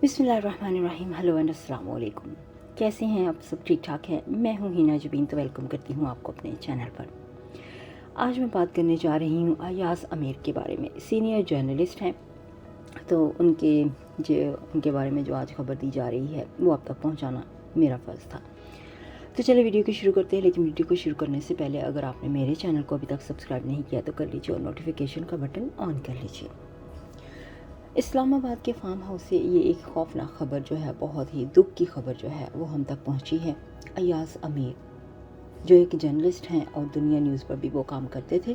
बिस्मिल्लाहिर्रहमानिर्रहीम। Hello and अस्सलाम वालेकुम। कैसे हैं आप सब? ठीक ठाक हैं। मैं हूं हिना जुबीन, तो वेलकम करती हूं आपको अपने चैनल पर। आज मैं बात करने जा रही हूं अयाज़ अमीर के बारे में। सीनियर जर्नलिस्ट हैं, तो उनके बारे में जो आज खबर दी जा रही है वो आप तक पहुँचाना मेरा फ़र्ज़ था। तो चलिए वीडियो को शुरू करते हैं। लेकिन वीडियो को शुरू करने से पहले अगर आपने मेरे चैनल को अभी तक सब्सक्राइब नहीं किया तो कर लीजिए और नोटिफिकेशन का बटन ऑन कर लीजिए। इस्लामाबाद के फार्म हाउस से ये एक खौफनाक खबर जो है, बहुत ही दुख की खबर जो है वो हम तक पहुंची है। अयाज़ अमीर जो एक जर्नलिस्ट हैं और दुनिया न्यूज़ पर भी वो काम करते थे।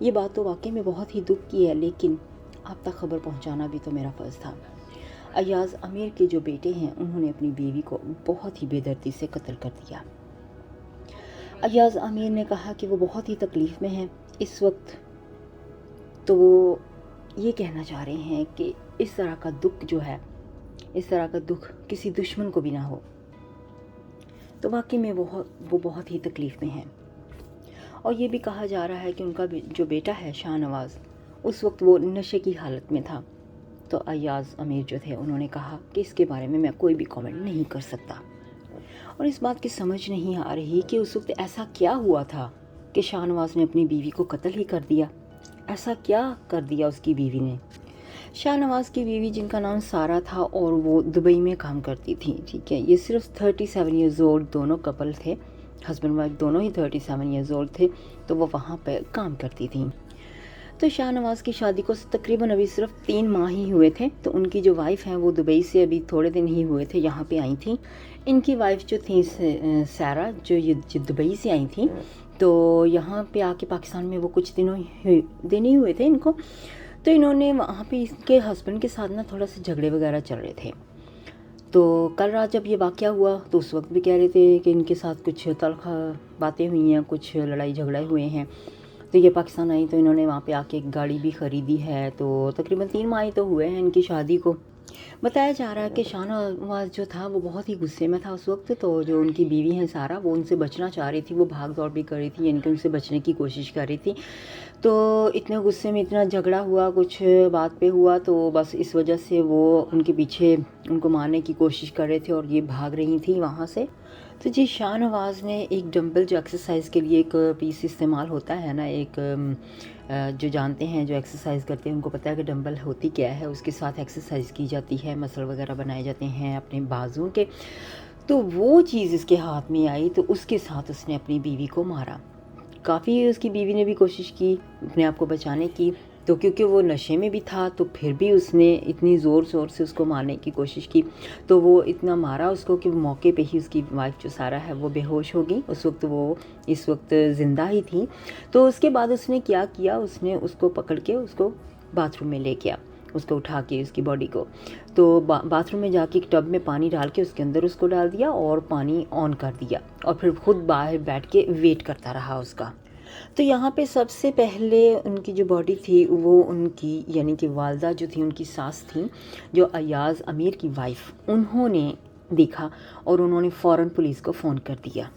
ये बात तो वाकई में बहुत ही दुख की है, लेकिन आप तक खबर पहुंचाना भी तो मेरा फ़र्ज़ था। अयाज़ अमीर के जो बेटे हैं उन्होंने अपनी बीवी को बहुत ही बेदर्दी से कत्ल कर दिया। अयाज़ अमीर ने कहा कि वो बहुत ही तकलीफ़ में हैं इस वक्त। तो वो ये कहना चाह रहे हैं कि इस तरह का दुख जो है, इस तरह का दुख किसी दुश्मन को भी ना हो। तो वाकई में वो बहुत ही तकलीफ़ में हैं। और ये भी कहा जा रहा है कि उनका जो बेटा है शाहनवाज़, उस वक्त वो नशे की हालत में था। तो अयाज़ अमीर जो थे उन्होंने कहा कि इसके बारे में मैं कोई भी कमेंट नहीं कर सकता। और इस बात की समझ नहीं आ रही कि उस वक्त ऐसा क्या हुआ था कि शाहनवाज़ ने अपनी बीवी को कत्ल ही कर दिया। ऐसा क्या कर दिया उसकी बीवी ने? शाहनवाज़ की बीवी, जिनका नाम सारा था और वो दुबई में काम करती थी, ठीक है। ये सिर्फ 37 ईयर्स ओल्ड दोनों कपल थे, हस्बैंड वाइफ दोनों ही 37 ईयर्स ओल्ड थे। तो वो वहाँ पर काम करती थी। तो शाहनवाज़ की शादी को तकरीबन अभी सिर्फ 3 माह ही हुए थे। तो उनकी जो वाइफ़ हैं वो दुबई से अभी थोड़े दिन ही हुए थे यहाँ पे आई थी। इनकी वाइफ़ जो थी सारा, जो दुबई से आई थी, तो यहाँ पे आके पाकिस्तान में वो कुछ दिन ही हुए थे इनको। तो इन्होंने वहाँ पे इसके हस्बैंड के साथ ना थोड़ा सा झगड़े वगैरह चल रहे थे। तो कल रात जब ये वाक़या हुआ तो उस वक्त भी कह रहे थे कि इनके साथ कुछ तल्ख़ बातें हुई हैं, कुछ लड़ाई झगड़े हुए हैं। तो ये पाकिस्तान आई तो इन्होंने वहाँ पे आके एक गाड़ी भी ख़रीदी है। तो तकरीबन 3 माह ही तो हुए हैं इनकी शादी को। बताया जा रहा है कि शाहनवाज़ जो था वो बहुत ही गुस्से में था उस वक्त। तो जो उनकी बीवी है सारा, वो उनसे बचना चाह रही थी, वो भाग दौड़ भी कर रही थी, यानी कि उनसे बचने की कोशिश कर रही थी। तो इतने गुस्से में इतना झगड़ा हुआ, कुछ बात पे हुआ, तो बस इस वजह से वो उनके पीछे उनको मारने की कोशिश कर रहे थे और ये भाग रही थी वहाँ से। तो जी, शाहनवाज़ ने एक डंबल, जो एक्सरसाइज के लिए एक पीस इस्तेमाल होता है ना, एक जो जानते हैं, जो एक्सरसाइज करते हैं, उनको पता है कि डंबल होती क्या है। उसके साथ एक्सरसाइज की जाती है, मसल वगैरह बनाए जाते हैं अपने बाजुओं के। तो वो चीज़ इसके हाथ में आई तो उसके साथ उसने अपनी बीवी को मारा। काफ़ी उसकी बीवी ने भी कोशिश की अपने आप को बचाने की। तो क्योंकि वो नशे में भी था तो फिर भी उसने इतनी ज़ोर शोर से उसको मारने की कोशिश की। तो वो इतना मारा उसको कि मौके पे ही उसकी वाइफ जो सारा है वो बेहोश हो गई। उस वक्त वो इस वक्त ज़िंदा ही थी। तो उसके बाद उसने क्या किया, उसने उसको पकड़ के उसको बाथरूम में ले गया, उसको उठा के उसकी बॉडी को। तो बाथरूम में जाके एक टब में पानी डाल के उसके अंदर उसको डाल दिया और पानी ऑन कर दिया और फिर खुद बाहर बैठ के वेट करता रहा उसका। तो यहाँ पे सबसे पहले उनकी जो बॉडी थी वो उनकी, यानी कि वालदा जो थी, उनकी सास थी, जो अयाज़ अमीर की वाइफ, उन्होंने देखा और उन्होंने फ़ौरन पुलिस को फ़ोन कर दिया।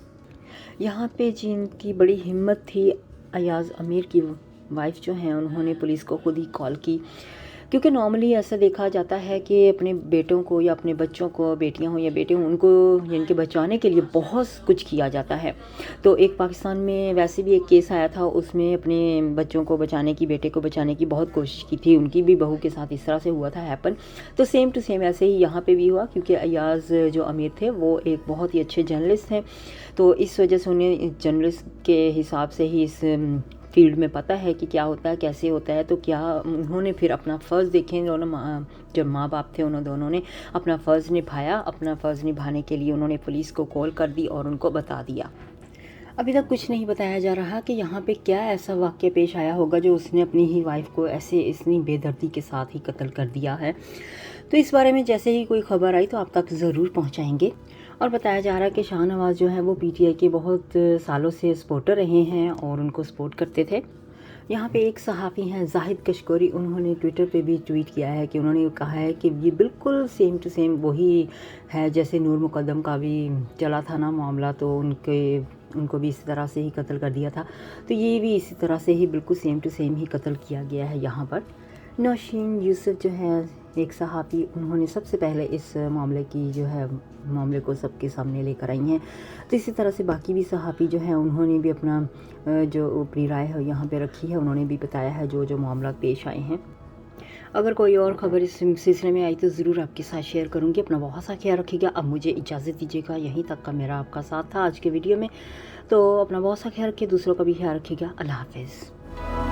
यहाँ पे जिनकी बड़ी हिम्मत थी, अयाज़ अमीर की वाइफ जो हैं, उन्होंने पुलिस को खुद ही कॉल की। क्योंकि नॉर्मली ऐसा देखा जाता है कि अपने बेटों को या अपने बच्चों को, बेटियां हों या बेटे हों, उनको यानी कि बचाने के लिए बहुत कुछ किया जाता है। तो एक पाकिस्तान में वैसे भी एक केस आया था, उसमें अपने बच्चों को बचाने की, बेटे को बचाने की बहुत कोशिश की थी। उनकी भी बहू के साथ इस तरह से हुआ था हैपन। तो सेम टू सेम ऐसे ही यहाँ पे भी हुआ, क्योंकि अयाज़ जो अमीर थे वो एक बहुत ही अच्छे जर्नलिस्ट हैं। तो इस वजह से उन्हें जर्नलिस्ट के हिसाब से ही इस फील्ड में पता है कि क्या होता है, कैसे होता है। तो क्या उन्होंने फिर अपना फ़र्ज़ देखें, दोनों जब माँ बाप थे उन्होंने दोनों ने अपना फ़र्ज़ निभाया। अपना फ़र्ज़ निभाने के लिए उन्होंने पुलिस को कॉल कर दी और उनको बता दिया। अभी तक कुछ नहीं बताया जा रहा कि यहाँ पे क्या ऐसा वाक़या पेश आया होगा जो उसने अपनी ही वाइफ को ऐसे इतनी बेदर्दी के साथ ही कत्ल कर दिया है। तो इस बारे में जैसे ही कोई ख़बर आई तो आप तक ज़रूर पहुँचाएंगे। और बताया जा रहा है कि शाहनवाज़ जो है वो पीटीआई के बहुत सालों से सपोर्टर रहे हैं और उनको सपोर्ट करते थे। यहाँ पे एक सहाफ़ी हैं जाहिद कशकोरी, उन्होंने ट्विटर पे भी ट्वीट किया है कि उन्होंने कहा है कि ये बिल्कुल सेम टू सेम वही है जैसे नूर मुकद्दम का भी चला था ना मामला, तो उनको भी इसी तरह से ही कत्ल कर दिया था। तो ये भी इसी तरह से ही बिल्कुल सेम टू सेम ही कत्ल किया गया है यहाँ पर। नौशीन यूसुफ जो है एक सहाफ़ी, उन्होंने सबसे पहले इस मामले को सबके सामने लेकर आई हैं। तो इसी तरह से बाकी भी सहाफ़ी जो हैं उन्होंने भी अपना जो अपनी राय है यहाँ पे रखी है, उन्होंने भी बताया है जो मामला पेश आए हैं। अगर कोई और ख़बर इस सिलसिले में आई तो ज़रूर आपके साथ शेयर करूँगी। अपना बहुत सा ख्याल रखिएगा। अब मुझे इजाज़त दीजिएगा, यहीं तक का मेरा आपका साथ था आज के वीडियो में। तो अपना बहुत सा ख्याल रखिए, दूसरों का भी ख्याल रखिएगा। अल्लाह हाफ़िज़।